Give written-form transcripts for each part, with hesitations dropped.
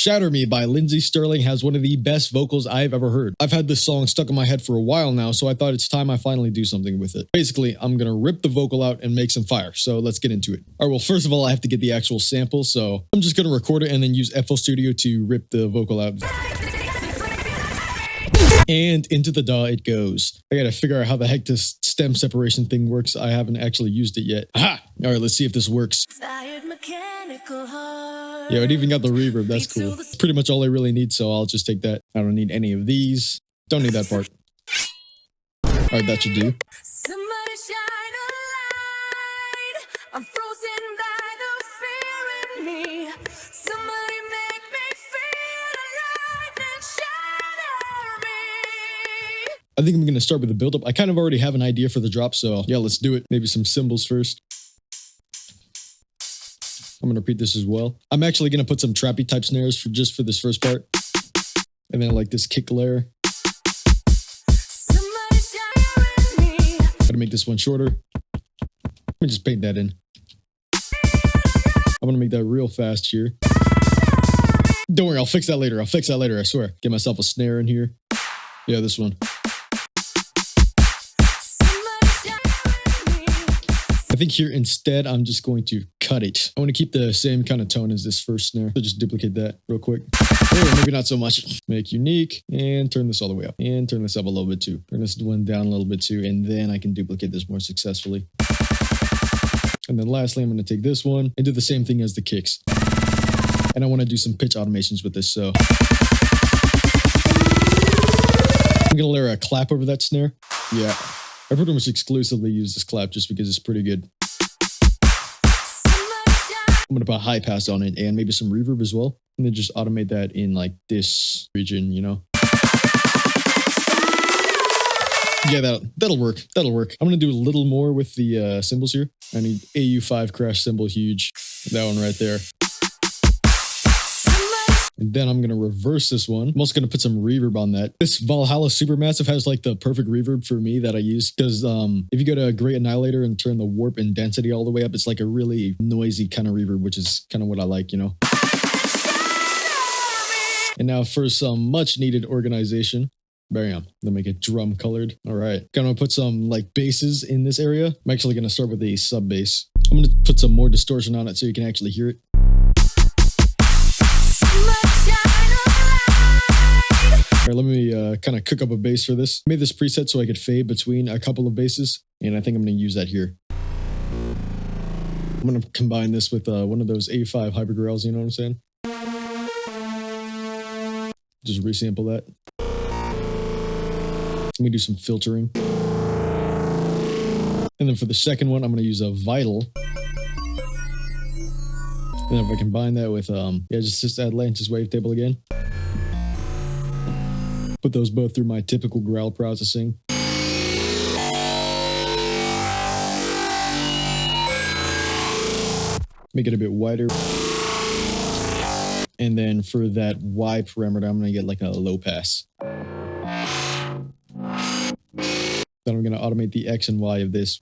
Shatter Me by Lindsey Sterling has one of the best vocals I've ever heard. I've had this song stuck in my head for a while now, so I thought it's time I finally do something with it. Basically, I'm gonna rip the vocal out and make some fire, so let's get into it. Alright, well, first of all, I have to get the actual sample, so I'm just gonna record it and then use FL Studio to rip the vocal out. And into the DAW it goes. I gotta figure out how the heck this stem separation thing works. I haven't actually used it yet. Aha! Alright, let's see if this works. Yeah, it even got the reverb. That's cool. That's pretty much all I really need, so I'll just take that. I don't need any of these. Don't need that part. Alright, that should do. Somebody shine a light. I'm frozen by the fear in me. Somebody make me feel alive and shatter me. I think I'm going to start with the build-up. I kind of already have an idea for the drop, so yeah, let's do it. Maybe some cymbals first. I'm going to repeat this as well. I'm actually going to put some trappy type snares for just for this first part. And then like this kick layer. Gotta make this one shorter. Let me just paint that in. I'm gonna make that real fast here. Don't worry, I'll fix that later. I swear. Get myself a snare in here. Yeah, this one. I think here instead, I'm just going to cut it. I want to keep the same kind of tone as this first snare. So just duplicate that real quick. Or maybe not so much. Make unique and turn this all the way up. And turn this up a little bit too. Turn this one down a little bit too. And then I can duplicate this more successfully. And then lastly, I'm going to take this one and do the same thing as the kicks. And I want to do some pitch automations with this. So I'm going to layer a clap over that snare. Yeah. I pretty much exclusively use this clap just because it's pretty good. I'm going to put a high pass on it and maybe some reverb as well. And then just automate that in like this region, you know? Yeah, that'll work. That'll work. I'm going to do a little more with the cymbals here. I need AU5 crash cymbal huge. That one right there. And then I'm going to reverse this one. I'm also going to put some reverb on that. This Valhalla Supermassive has like the perfect reverb for me that I use. Because if you go to Great Annihilator and turn the warp and density all the way up, it's like a really noisy kind of reverb, which is kind of what I like, you know. And now for some much needed organization. Bam. Then make it drum colored. All right. Gonna put some like basses in this area. I'm actually going to start with a sub bass. I'm going to put some more distortion on it so you can actually hear it. Alright, let me kind of cook up a bass for this. I made this preset so I could fade between a couple of basses, and I think I'm going to use that here. I'm going to combine this with one of those A5 hybrid rails, you know what I'm saying? Just resample that. Let me do some filtering. And then for the second one, I'm going to use a Vital. And then if I combine that with, just add Lance's wavetable again. Put those both through my typical growl processing. Make it a bit wider. And then for that Y parameter, I'm going to get like a low pass. Then I'm going to automate the X and Y of this.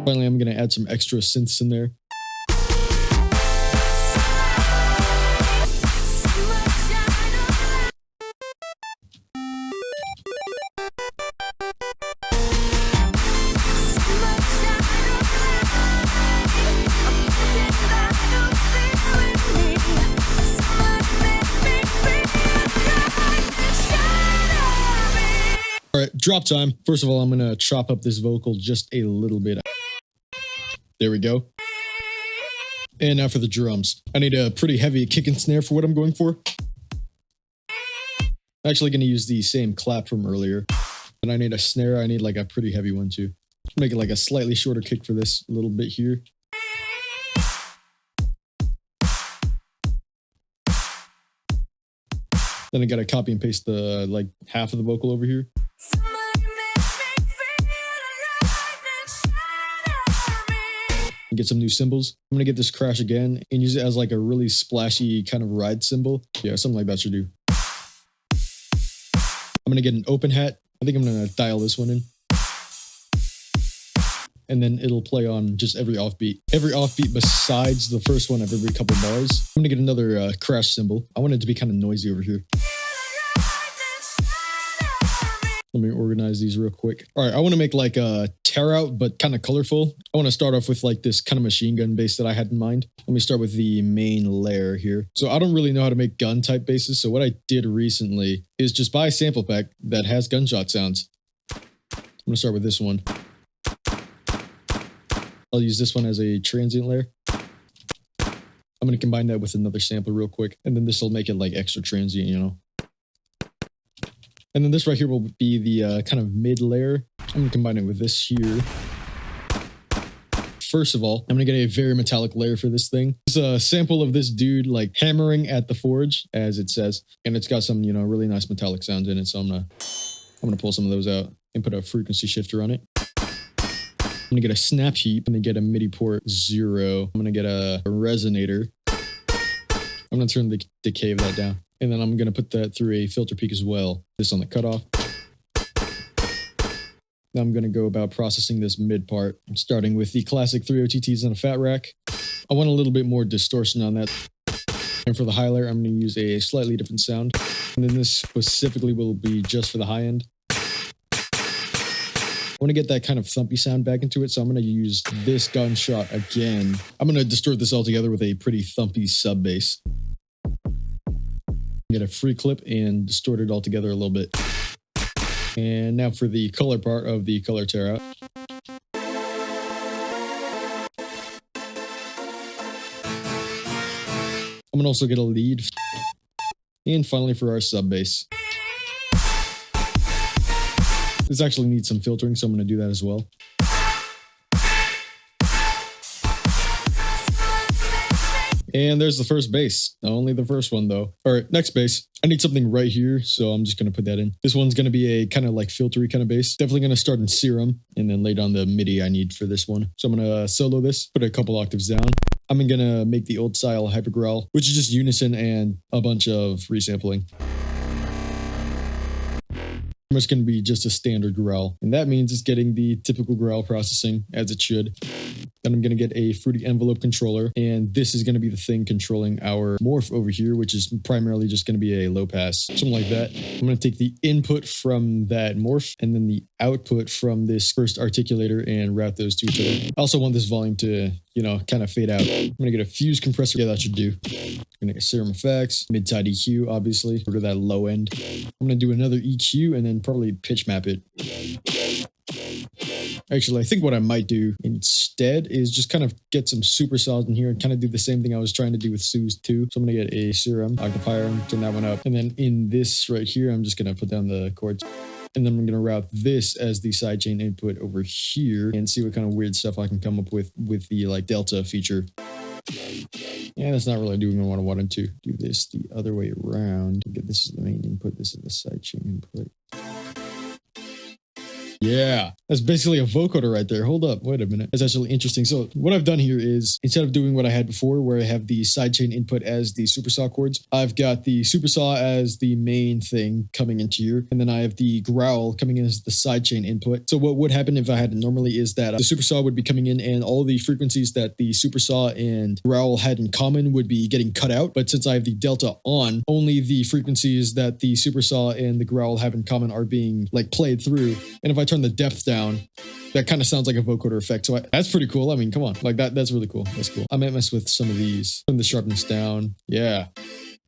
Finally, I'm going to add some extra synths in there. All right, drop time. First of all, I'm going to chop up this vocal just a little bit. There we go. And now for the drums. I need a pretty heavy kick and snare for what I'm going for. I'm actually going to use the same clap from earlier. And I need a snare. I need like a pretty heavy one too. Make it like a slightly shorter kick for this little bit here. Then I got to copy and paste the like half of the vocal over here. And get some new cymbals. I'm gonna get this crash again and use it as like a really splashy kind of ride cymbal. Yeah, something like that should do. I'm gonna get an open hat. I think I'm gonna dial this one in. and then it'll play on just every offbeat. Every offbeat besides the first one of every couple bars. I'm gonna get another crash cymbal. I want it to be kind of noisy over here. Let me organize these real quick. All right, I want to make like a tear out, but kind of colorful. I want to start off with like this kind of machine gun bass that I had in mind. Let me start with the main layer here. So I don't really know how to make gun type basses. So what I did recently is just buy a sample pack that has gunshot sounds. I'm gonna start with this one. I'll use this one as a transient layer. I'm gonna combine that with another sample real quick, and then this will make it like extra transient, you know. And then this right here will be the kind of mid layer. I'm gonna combine it with this here. First of all, I'm gonna get a very metallic layer for this thing. It's a sample of this dude like hammering at the forge, as it says, and it's got some, you know, really nice metallic sounds in it. So I'm gonna pull some of those out and put a frequency shifter on it. I'm gonna get a snap heap. I'm gonna get a MIDI port 0. I'm gonna get a resonator. I'm gonna turn the decay of that down. And then I'm going to put that through a filter peak as well. This on the cutoff. Now I'm going to go about processing this mid part. I'm starting with the classic 3 OTTs on a fat rack. I want a little bit more distortion on that. And for the high layer, I'm going to use a slightly different sound. And then this specifically will be just for the high end. I want to get that kind of thumpy sound back into it, so I'm going to use this gunshot again. I'm going to distort this all together with a pretty thumpy sub bass. Get a free clip and distort it all together a little bit. And now for the color part of the color tear out. I'm gonna also get a lead. And finally for our sub bass. This actually needs some filtering, so I'm gonna do that as well. And there's the first bass. Only the first one though. All right, next bass. I need something right here, so I'm just gonna put that in. This one's gonna be a kind of like filtery kind of bass. Definitely gonna start in Serum and then lay down the MIDI I need for this one. So I'm gonna solo this, put it a couple octaves down. I'm gonna make the old style hyper growl, which is just unison and a bunch of resampling. It's going to be just a standard growl, and that means it's getting the typical growl processing as it should. Then I'm going to get a fruity envelope controller, and this is going to be the thing controlling our morph over here, which is primarily just going to be a low pass, something like that. I'm going to take the input from that morph and then the output from this first articulator and route those to each other. I also want this volume to, you know, kind of fade out. I'm going to get a fuse compressor. Yeah, that should do. I'm going to get Serum Effects, mid-side EQ, obviously, or to that low end. I'm going to do another EQ and then probably pitch map it. Actually, I think what I might do instead is just kind of get some supersaws in here and kind of do the same thing I was trying to do with Sue's too. So I'm going to get a Serum octave and turn that one up. And then in this right here, I'm just going to put down the chords. And then I'm going to route this as the sidechain input over here and see what kind of weird stuff I can come up with the like delta feature. Yeah, that's not really doing what I wanted to. Do this the other way around. This is the main input. This is the sidechain input. Yeah, that's basically a vocoder right there. Hold up, wait a minute. That's actually interesting. So what I've done here is, instead of doing what I had before, where I have the sidechain input as the supersaw chords, I've got the supersaw as the main thing coming into here, and then I have the growl coming in as the sidechain input. So what would happen if I had it normally is that the supersaw would be coming in, and all the frequencies that the supersaw and growl had in common would be getting cut out. But since I have the delta on, only the frequencies that the supersaw and the growl have in common are being like played through. And if I turn the depth down, that kind of sounds like a vocoder effect. So that's pretty cool. I mean, come on, like that's really cool. That's cool. I might mess with some of these. Turn the sharpness down. Yeah.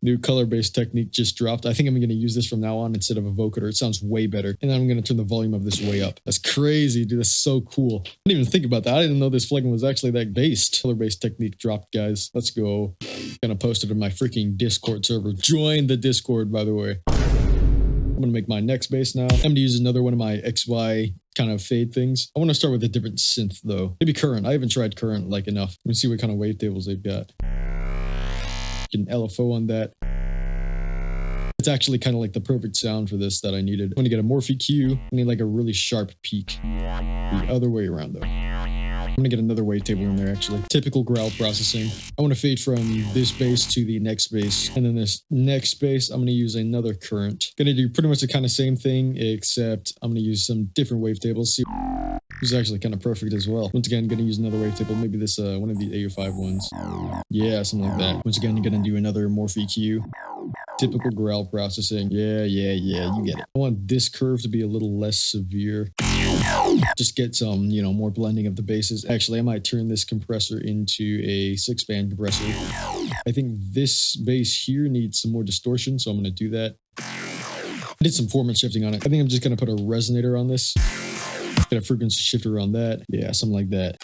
New color-based technique just dropped. I think I'm going to use this from now on instead of a vocoder. It sounds way better. And then I'm going to turn the volume of this way up. That's crazy, dude. That's so cool. I didn't even think about that. I didn't know this plugin was actually that based. Color-based technique dropped, guys. Let's go. I'm going to post it in my freaking Discord server. Join the Discord, by the way. I'm going to make my next bass now. I'm going to use another one of my XY kind of fade things. I want to start with a different synth though. Maybe current. I haven't tried current like enough. Let me see what kind of wavetables they've got. Get an LFO on that. It's actually kind of like the perfect sound for this that I needed. I'm going to get a morph EQ. I need like a really sharp peak. The other way around though. I'm gonna get another wavetable in there actually. Typical growl processing. I want to fade from this bass to the next bass. And then this next bass, I'm gonna use another current. Gonna do pretty much the kind of same thing, except I'm gonna use some different wavetables. See, this is actually kind of perfect as well. Once again, gonna use another wavetable. Maybe this one of the AU5 ones. Yeah, something like that. Once again, gonna do another morph EQ. Typical growl processing. Yeah, you get it. I want this curve to be a little less severe. Just get some, more blending of the basses. Actually, I might turn this compressor into a 6-band compressor. I think this bass here needs some more distortion, so I'm going to do that. I did some formant shifting on it. I think I'm just going to put a resonator on this. Get a frequency shifter on that. Yeah, something like that.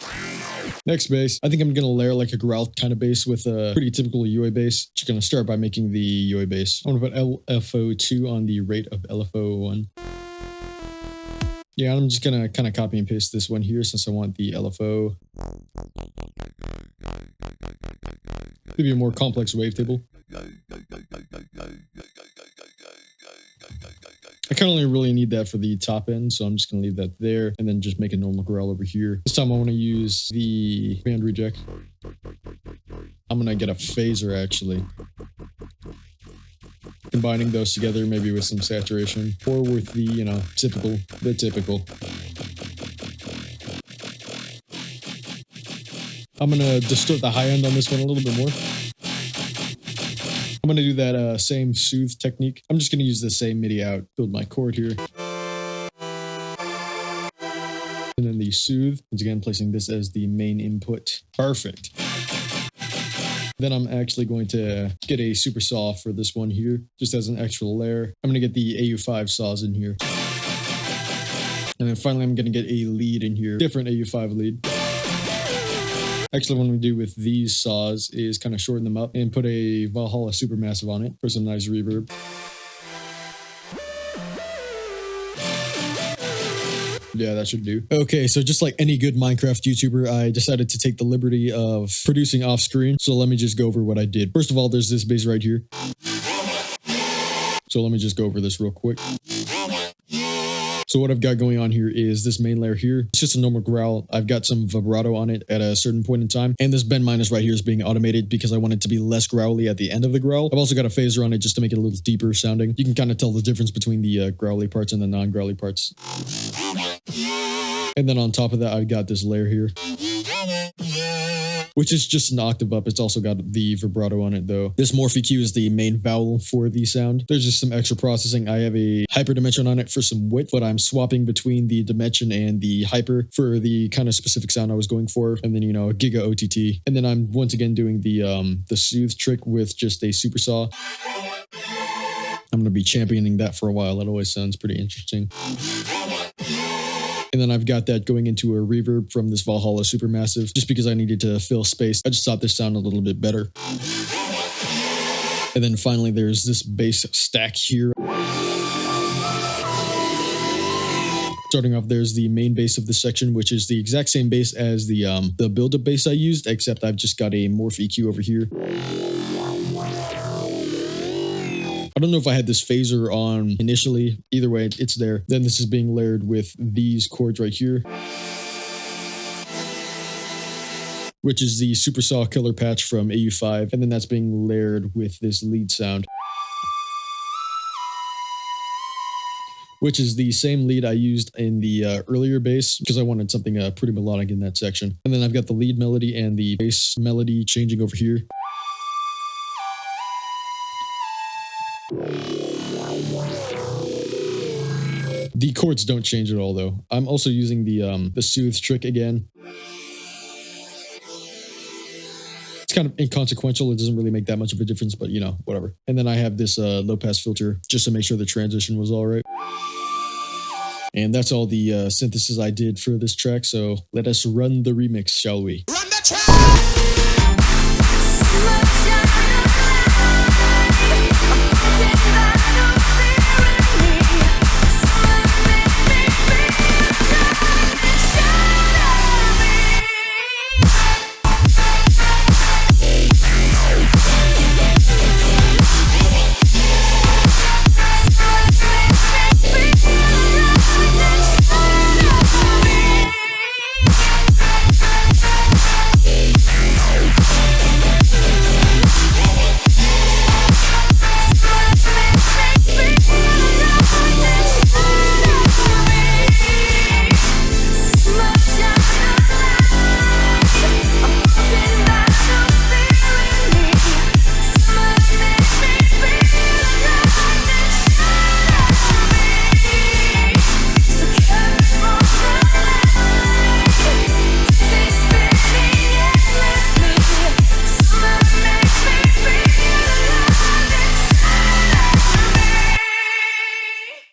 Next bass, I think I'm going to layer like a growl kind of bass with a pretty typical UA bass. Just going to start by making the UA bass. I'm going to put LFO2 on the rate of LFO1. Yeah, I'm just going to kind of copy and paste this one here since I want the LFO. Maybe a more complex wavetable. I kind of only really need that for the top end, so I'm just going to leave that there and then just make a normal growl over here. This time I want to use the band reject. I'm going to get a phaser actually. Combining those together, maybe with some saturation, or with the, the typical. I'm gonna distort the high end on this one a little bit more. I'm gonna do that same soothe technique. I'm just gonna use the same MIDI out, build my chord here. And then the soothe, once again, placing this as the main input. Perfect. Then I'm actually going to get a super saw for this one here, just as an extra layer. I'm going to get the AU5 saws in here. And then finally, I'm going to get a lead in here, different AU5 lead. Actually, what I'm going to do with these saws is kind of shorten them up and put a Valhalla Supermassive on it for some nice reverb. Yeah, that should do. Okay, so just like any good Minecraft YouTuber, I decided to take the liberty of producing off screen. So let me just go over what I did. First of all, there's this bass right here. So let me just go over this real quick. So what I've got going on here is this main layer here. It's just a normal growl. I've got some vibrato on it at a certain point in time. And this bend minus right here is being automated because I want it to be less growly at the end of the growl. I've also got a phaser on it just to make it a little deeper sounding. You can kind of tell the difference between the growly parts and the non-growly parts. And then on top of that, I've got this layer here, which is just an octave up. It's also got the vibrato on it though. This morph EQ is the main vowel for the sound. There's just some extra processing. I have a hyper dimension on it for some width, but I'm swapping between the dimension and the hyper for the kind of specific sound I was going for. And then, a giga OTT. And then I'm once again doing the soothe trick with just a super saw. I'm going to be championing that for a while. That always sounds pretty interesting. And then I've got that going into a reverb from this Valhalla Supermassive, just because I needed to fill space. I just thought this sounded a little bit better. And then finally, there's this bass stack here. Starting off, there's the main bass of this section, which is the exact same bass as the build-up bass I used, except I've just got a morph EQ over here. I don't know if I had this phaser on initially. Either way, it's there. Then this is being layered with these chords right here, which is the Super Saw Killer Patch from AU5. And then that's being layered with this lead sound, which is the same lead I used in the earlier bass because I wanted something pretty melodic in that section. And then I've got the lead melody and the bass melody changing over here. The chords don't change at all though. I'm also using the soothe trick again. It's kind of inconsequential. It doesn't really make that much of a difference, but whatever. And then I have this low pass filter just to make sure the transition was all right. And that's all the synthesis I did for this track. So let us run the remix, shall we? Run the track!